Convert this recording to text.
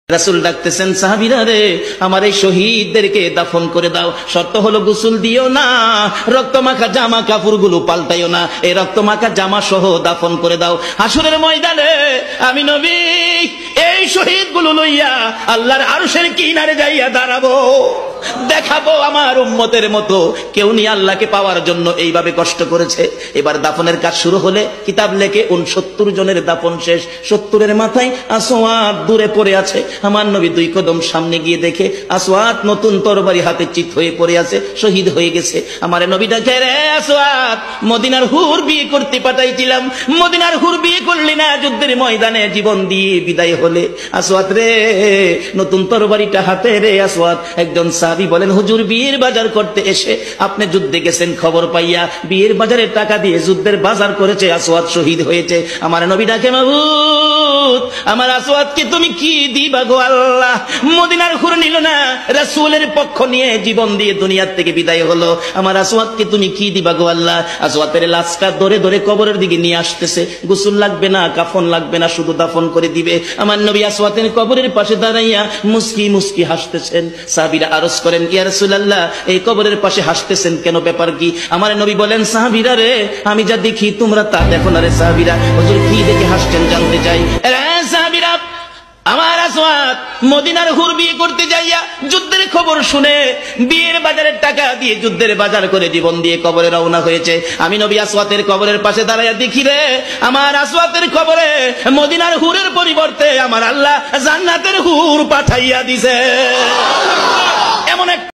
রাসূল ডাকতেছেন, সাহাবীরা রে, আমার এই শহীদদেরকে দাফন করে দাও। শর্ত হলো গোসল দিও না, রক্তমাখা জামা কাপড়গুলো পাল্টাইও না, এই রক্তমাখা জামা সহ দাফন করে দাও। হাসরের ময়দানে আমি নবী এই শহীদগুলো লইয়া আল্লাহর আরশের কিনারে যাইয়া দাঁড়াবো, দেখাবো আমার উম্মতের মতো কেউ নিয়ে আল্লাহকে পাওয়ার জন্য এইভাবে কষ্ট করেছে। এবার দাফনের কাজ শুরু হলে কিতাব লেখে 69 জনের দাফন শেষ। 70-এর মাথায় আসওয়াদ দূরে পড়ে আছে। আমার নবী 2 কদম সামনে গিয়ে দেখে আসওয়াদ নতুন তরবারি হাতে চিত হয়ে পড়ে আছে, শহীদ হয়ে গেছে। আমার নবী ডাকে, রে আসওয়াদ, মদিনার হুর বিয়ে করতে পাঠাইছিলাম, মদিনার হুর বিয়ে করলি না, যুদ্ধের ময়দানে জীবন দিয়ে বিদায় হলে। আসওয়াদ রে, নতুন তরবারিটা হাতে রে। আসওয়াদ একজন সাহাবী বলেন, হুজুর বিয়ের বাজার করতে এসে আপনি যুদ্ধে গেছেন, খবর পাইয়া বিয়ের বাজারের টাকা দিয়ে যুদ্ধের বাজার করেছে, আসওয়াদ শহীদ হয়েছে। আমার নবী ডাকে, মাবুদ, আমার আসওয়াদকে তুমি কি দিবা গো আল্লাহ? মদিনার হুর নিল না, রাসূলের পক্ষ নিয়ে জীবন দিয়ে দুনিয়ার থেকে বিদায় হলো, আমার আসওয়াদকে তুমি কি দিবা গো আল্লাহ? আসওয়াদের লাশটা ধরে ধরে কবরের দিকে নিয়ে আসতেছে। গোসল লাগবে না, কাফন লাগবে না, শুধু দাফন করে দিবে। আমার নবী আসওয়াদের কবরের পাশে দাঁড়াইয়া মুস্কি মুস্কি হাসতেছেন। সাহাবীরা আরজ করেন, ইয়া রাসূলুল্লাহ, এই কবরের পাশে হাসতেছেন কেন, ব্যাপার কি? আমার নবী বলেন, সাহাবীরা রে, আমি যা দেখি তোমরা তা দেখো না রে। সাহাবীরা, হুজুর কি দেখে হাসছেন জানতে চাই। সাহাবীরা, আমার আসওয়াদ মদিনার হুর বিয়ে করতে যাইয়া যুদ্ধের খবর শুনে বিয়ের বাজারের টাকা দিয়ে যুদ্ধের বাজার করে জীবন দিয়ে কবরে রওনা হয়েছে। আমি নবী আসওয়াদের কবরের পাশে দাঁড়াইয়া দেখি রে, আমার আসওয়াদের কবরে মদিনার হুরের পরিবর্তে আমার আল্লাহ জান্নাতের হুর পাঠাইয়া দিছে। এমন এক